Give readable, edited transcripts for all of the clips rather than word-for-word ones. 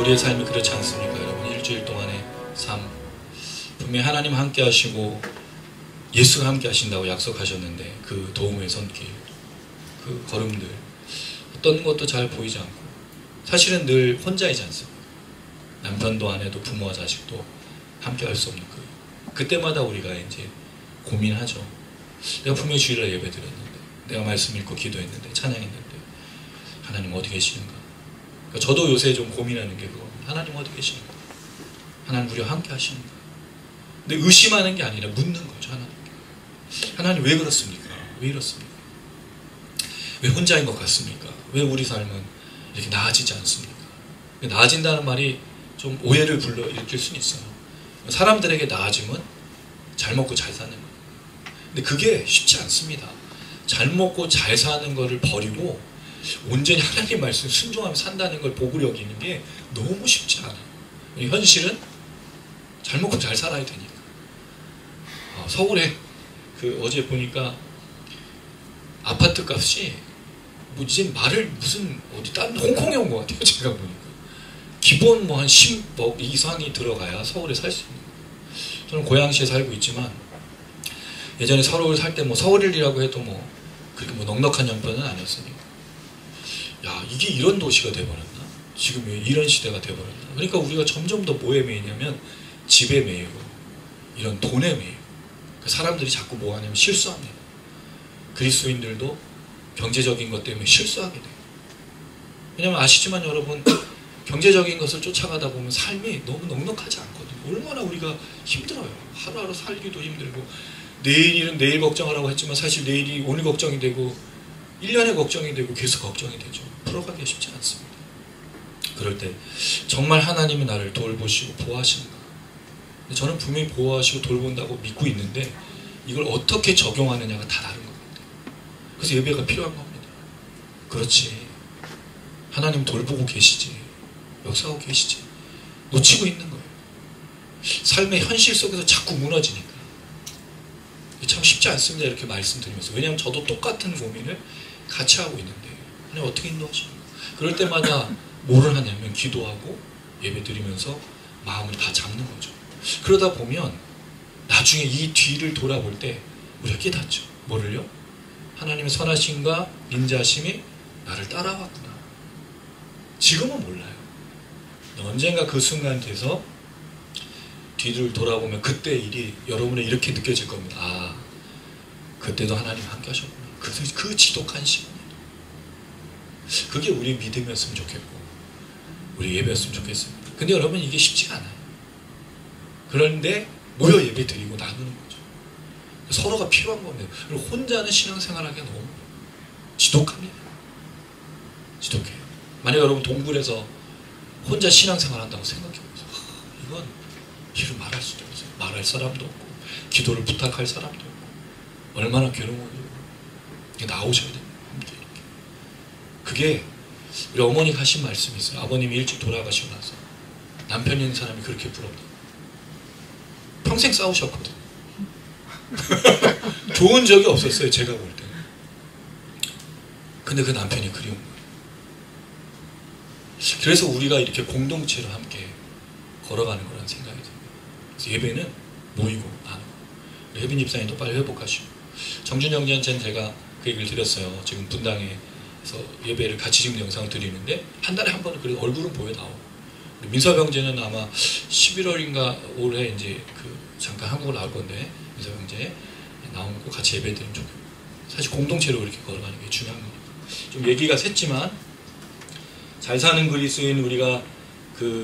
우리의 삶이 그렇지 않습니까? 여러분, 일주일 동안의 삶, 분명히 하나님 함께 하시고 예수가 함께 하신다고 약속하셨는데 그 도움의 손길, 그 걸음들, 어떤 것도 잘 보이지 않고 사실은 늘 혼자이지 않습니까? 남편도 아내도 부모와 자식도 함께 할 수 없는 그때마다 우리가 이제 고민하죠. 내가 분명히 주일날 예배 드렸는데, 내가 말씀 읽고 기도했는데, 찬양했는데 하나님 어디 계시는가? 그러니까 저도 요새 좀 고민하는 게 그겁니다. 하나님 어디 계시는가? 하나님 우리와 함께 하시는가? 근데 의심하는 게 아니라 묻는 거죠. 하나님께. 하나님 왜 그렇습니까? 왜 이렇습니까? 왜 혼자인 것 같습니까? 왜 우리 삶은 이렇게 나아지지 않습니까? 나아진다는 말이 좀 오해를 불러일으킬 수는 있어요. 사람들에게 나아짐은 잘 먹고 잘 사는 거예요. 근데 그게 쉽지 않습니다. 잘 먹고 잘 사는 거를 버리고 온전히 하나님 말씀 순종하며 산다는 걸 복으로 여기는 게 너무 쉽지 않아요. 현실은 잘 먹고 잘 살아야 되니까. 서울에 어제 보니까 아파트 값이 뭐 이제 말을 무슨 어디 딴 홍콩에 온 것 같아요. 제가 보니까 기본 뭐 한 10억 이상이 들어가야 서울에 살 수 있는 거예요. 저는 고양시에 살고 있지만 예전에 서울 살 때 뭐 서울이라고 해도 뭐 그렇게 뭐 넉넉한 형편은 아니었으니까, 야, 이게 이런 도시가 돼버렸나? 지금 왜 이런 시대가 돼버렸나? 그러니까 우리가 점점 더 뭐에 매이냐면 집에 매이고 이런 돈에 매이고, 사람들이 자꾸 뭐 하냐면 실수합니다. 그리스도인들도 경제적인 것 때문에 실수하게 돼요. 왜냐면 아시지만 여러분, 경제적인 것을 쫓아가다 보면 삶이 너무 넉넉하지 않거든요. 얼마나 우리가 힘들어요. 하루하루 살기도 힘들고, 내일 일은 내일 걱정하라고 했지만 사실 내일이 오늘 걱정이 되고 1년에 걱정이 되고 계속 걱정이 되죠. 풀어가기가 쉽지 않습니다. 그럴 때 정말 하나님이 나를 돌보시고 보호하시는가? 저는 분명히 보호하시고 돌본다고 믿고 있는데 이걸 어떻게 적용하느냐가 다 다른 것 같아요. 그래서 예배가 필요한 겁니다. 그렇지, 하나님 돌보고 계시지, 역사하고 계시지, 놓치고 있는 거예요. 삶의 현실 속에서 자꾸 무너지니까. 참 쉽지 않습니다, 이렇게 말씀드리면서. 왜냐하면 저도 똑같은 고민을 같이 하고 있는데 하나님 어떻게 인도하시는가? 그럴 때마다 뭐를 하냐면 기도하고 예배 드리면서 마음을 다 잡는 거죠. 그러다 보면 나중에 이 뒤를 돌아볼 때 우리가 깨닫죠. 뭐를요? 하나님의 선하심과 인자하심이 나를 따라왔구나. 지금은 몰라요. 언젠가 그 순간 돼서 뒤를 돌아보면 그때 일이 여러분의 이렇게 느껴질 겁니다. 아, 그때도 하나님 함께 하셨구나. 그 지독한 시간에. 그게 우리 믿음이었으면 좋겠고 우리 예배였으면 좋겠습니다. 근데 여러분, 이게 쉽지가 않아요. 그런데 모여 예배 드리고 나누는 거죠. 서로가 필요한 겁니다. 그리고 혼자는 신앙생활하기가 너무 지독합니다. 지독해요. 만약 여러분 동굴에서 혼자 신앙생활 한다고 생각해보세요. 이건 길을 말할 수도 없어요. 말할 사람도 없고 기도를 부탁할 사람도 없고 얼마나 괴로워요. 나오셔야 됩니다. 함께 이렇게. 그게 우리 어머니가 하신 말씀이 있어요. 아버님이 일찍 돌아가시고 나서 남편 있는 사람이 그렇게 부럽다. 평생 싸우셨거든요. 좋은 적이 없었어요, 제가 볼 때는. 근데 그 남편이 그리운 거예요. 그래서 우리가 이렇게 공동체로 함께 걸어가는 거라는 생각이 듭니다. 그래서 예배는 모이고 나누고. 혜빈 집사님도 빨리 회복하시고. 정준영 전체는 제가 그 얘기를 드렸어요. 지금 분당에서 예배를 같이 지금 영상을 드리는데 한 달에 한 번은 그래도 얼굴은 보여 나오고. 민서병제는 아마 11월인가 올해 이제 잠깐 한국을 나올 건데 민서병제 나오고 같이 예배 드리면 좋겠고. 사실 공동체로 이렇게 걸어가는 게 중요한 거니까. 좀 얘기가 샜지만 잘 사는 그리스도인, 우리가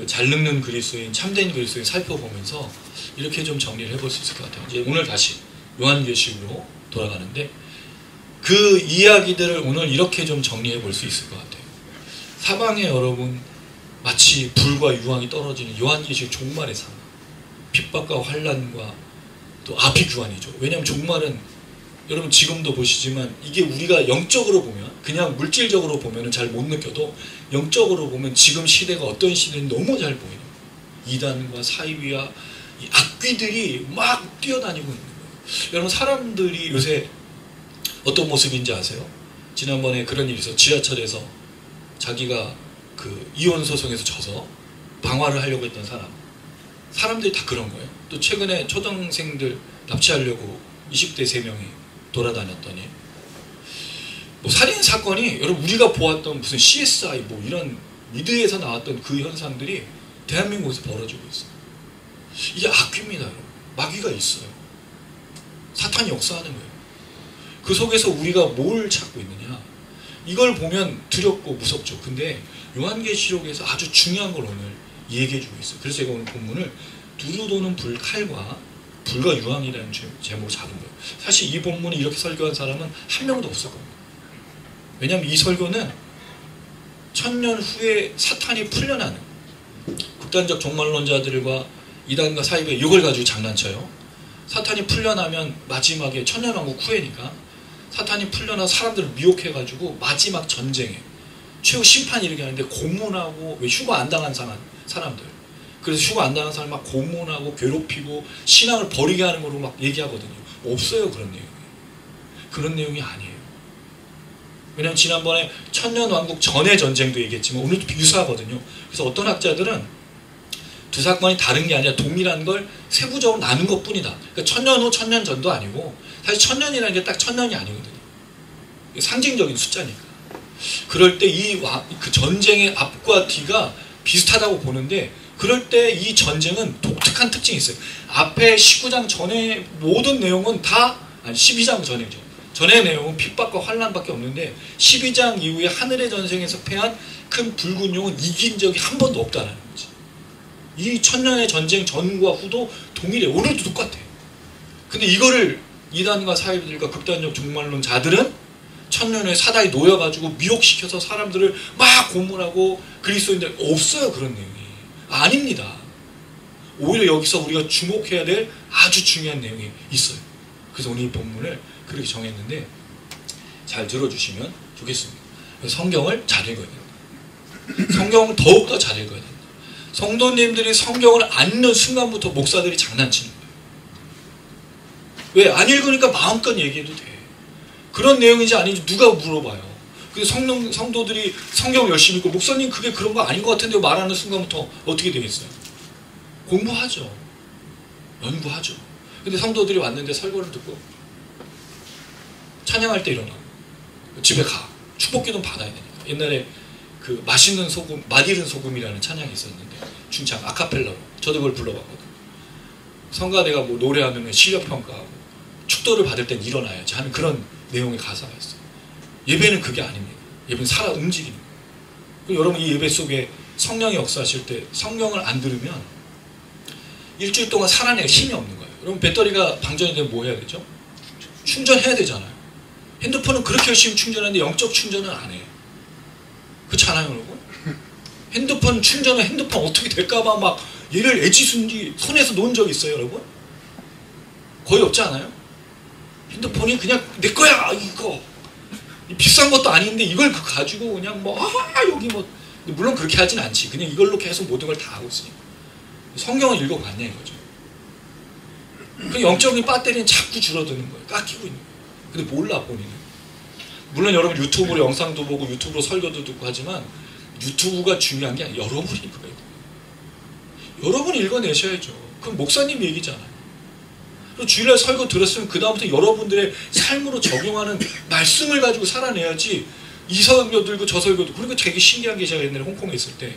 잘 늙는 그리스도인, 참된 그리스도인 살펴보면서 이렇게 좀 정리를 해볼 수 있을 것 같아요. 이제 오늘 다시 요한계시록으로 돌아가는데 그 이야기들을 오늘 이렇게 좀 정리해 볼 수 있을 것 같아요. 사방에 여러분 마치 불과 유황이 떨어지는 요한계시록 종말의 상황, 핍박과 환난과 또 앞이 규환이죠. 왜냐하면 종말은 여러분 지금도 보시지만 이게 우리가 영적으로 보면, 그냥 물질적으로 보면 잘 못 느껴도 영적으로 보면 지금 시대가 어떤 시대인지 너무 잘 보이는 거예요. 이단과 사이비와 이 악귀들이 막 뛰어다니고 있는 거예요. 여러분, 사람들이 요새 어떤 모습인지 아세요? 지난번에 그런 일이 있어. 지하철에서 자기가 이혼 소송에서 져서 방화를 하려고 했던 사람들이 다 그런 거예요. 또 최근에 초등생들 납치하려고 20대 3명이 돌아다녔더니 뭐 살인 사건이 여러분 우리가 보았던 무슨 CSI 뭐 이런 미드에서 나왔던 그 현상들이 대한민국에서 벌어지고 있어요. 이게 악귀입니다, 여러분. 마귀가 있어요. 사탄이 역사하는 거예요. 그 속에서 우리가 뭘 찾고 있느냐? 이걸 보면 두렵고 무섭죠. 근데 요한계시록에서 아주 중요한 걸 오늘 얘기해주고 있어요. 그래서 제가 오늘 본문을 두루 도는 불 칼과 불과 유황이라는 제목을 잡은 거예요. 사실 이 본문을 이렇게 설교한 사람은 한 명도 없을 겁니다. 왜냐하면 이 설교는 1000년 후에 사탄이 풀려나는 극단적 종말론자들과 이단과 사이에 이걸 가지고 장난쳐요. 사탄이 풀려나면 마지막에 천년왕국 후에니까 사탄이 풀려나 사람들을 미혹해가지고 마지막 전쟁에 최후 심판이 이렇게 하는데 고문하고 왜 휴가 안 당한 사람들 그래서 휴가 안 당한 사람 막 고문하고 괴롭히고 신앙을 버리게 하는 거로 막 얘기하거든요. 없어요, 그런 내용이. 그런 내용이 아니에요. 왜냐하면 지난번에 천년왕국 전의 전쟁도 얘기했지만 오늘도 유사하거든요. 그래서 어떤 학자들은 두 사건이 다른 게 아니라 동일한 걸 세부적으로 나눈 것 뿐이다. 그러니까 천년 후, 천년 전도 아니고 사실 천년이라는 게 딱 천년이 아니거든요. 상징적인 숫자니까. 그럴 때 그 전쟁의 앞과 뒤가 비슷하다고 보는데 그럴 때 이 전쟁은 독특한 특징이 있어요. 앞에 19장 전의 모든 내용은 다 12장 전이죠. 전의 내용은 핍박과 환난밖에 없는데 12장 이후에 하늘의 전쟁에서 패한 큰 붉은 용은 이긴 적이 한 번도 없다는 거지. 이 천년의 전쟁 전과 후도 동일해. 오늘도 똑같아. 근데 이거를 이단과 사이들과 극단적 종말론자들은 천년의 사다에 놓여가지고 미혹시켜서 사람들을 막 고문하고 그리스도인들 없어요. 그런 내용이. 아닙니다. 오히려 여기서 우리가 주목해야 될 아주 중요한 내용이 있어요. 그래서 오늘 이 본문을 그렇게 정했는데 잘 들어주시면 좋겠습니다. 성경을 잘 읽어야 됩니다. 성경을 더욱더 잘 읽어야 됩니다. 성도님들이 성경을 안 읽는 순간부터 목사들이 장난치는 거예요. 왜? 안 읽으니까 마음껏 얘기해도 돼. 그런 내용인지 아닌지 누가 물어봐요. 그래서 성도들이 성경 열심히 읽고 목사님 그게 그런 거 아닌 것 같은데 말하는 순간부터 어떻게 되겠어요? 공부하죠. 연구하죠. 근데 성도들이 왔는데 설교를 듣고 찬양할 때 일어나. 집에 가. 축복기도 받아야 되니까. 옛날에 그 맛있는 소금, 맛있는 소금이라는 찬양이 있었는데 중창 아카펠라로 저도 그걸 불러봤거든요. 성가대가 뭐 노래하면 실력 평가하고 축도를 받을 땐 일어나야지 하는 그런 내용의 가사가 있어요. 예배는 그게 아닙니다. 예배는 살아 움직입니다. 여러분 이 예배 속에 성령이 역사하실 때 성경을 안 들으면 일주일 동안 살아낼 힘이 없는 거예요. 여러분 배터리가 방전이 되면 뭐 해야 되죠? 충전해야 되잖아요. 핸드폰은 그렇게 열심히 충전하는데 영적 충전은 안 해요. 그렇지 않아요, 여러분? 핸드폰 충전은 핸드폰 어떻게 될까봐 막 얘를 애지순지 손에서 놓은 적 있어요, 여러분? 거의 없지 않아요? 핸드폰이 그냥 내 거야, 이거. 비싼 것도 아닌데 이걸 가지고 그냥 뭐, 여기 뭐. 물론 그렇게 하진 않지. 그냥 이걸로 계속 모든 걸 다 하고 있으니까. 성경을 읽어봤냐, 이거죠. 그 영적인 배터리는 자꾸 줄어드는 거예요. 깎이고 있는 거예요. 근데 몰라, 본인은. 물론 여러분 유튜브로 영상도 보고 유튜브로 설교도 듣고 하지만 유튜브가 중요한 게 아니라 여러분이 읽어야 돼요. 여러분이 읽어내셔야죠. 그건 목사님 얘기잖아요. 그리고 주일날 설교 들었으면 그 다음부터 여러분들의 삶으로 적용하는 말씀을 가지고 살아내야지 이 설교 들고 저 설교도. 그리고 되게 신기한 게 제가 옛날에 홍콩에 있을 때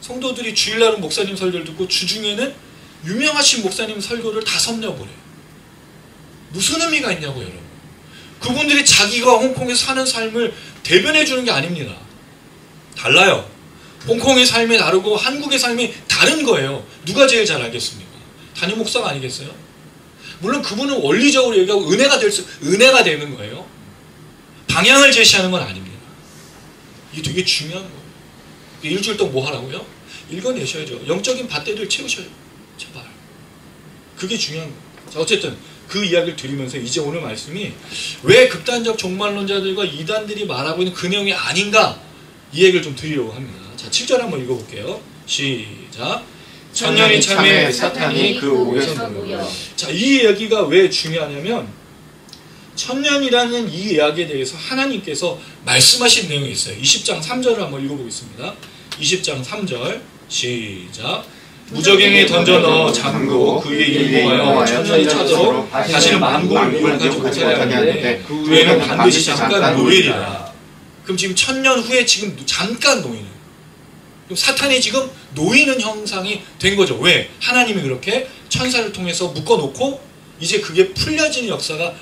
성도들이 주일날은 목사님 설교를 듣고 주중에는 유명하신 목사님 설교를 다 섭렵을 해요. 무슨 의미가 있냐고 여러분. 그분들이 자기가 홍콩에서 사는 삶을 대변해 주는 게 아닙니다. 달라요. 홍콩의 삶이 다르고 한국의 삶이 다른 거예요. 누가 제일 잘 알겠습니까? 담임 목사가 아니겠어요? 물론 그분은 원리적으로 얘기하고 은혜가 되는 거예요. 방향을 제시하는 건 아닙니다. 이게 되게 중요한 거예요. 일주일 동안 뭐 하라고요? 읽어내셔야죠. 영적인 밭대를 채우셔요. 제발. 그게 중요한 거예요. 자, 어쨌든 그 이야기를 드리면서 이제 오늘 말씀이 왜 극단적 종말론자들과 이단들이 말하고 있는 그 내용이 아닌가 이 얘기를 좀 드리려고 합니다. 자, 7절 한번 읽어볼게요. 시작. 천년이 참에 사탄이 그 옥에서 모여. 자, 이 이야기가 왜 중요하냐면 천년이라는 이 이야기에 대해서 하나님께서 말씀하신 내용이 있어요. 20장 3절을 한번 읽어보겠습니다. 20장 3절 시작. 무적행에 던져 넣어 잠그고 그 위에 일공하여 천년이 차도록 다시는 만국을 이용하지 못하게 하는데 그 후에는 반드시 잠깐 노예리라. 그럼 지금 1000년 후에 지금 잠깐 노예는. 그럼 사탄이 지금 노이는 형상이 된 거죠. 왜? 하나님이 그렇게 천사를 통해서 묶어놓고 이제 그게 풀려지는 역사가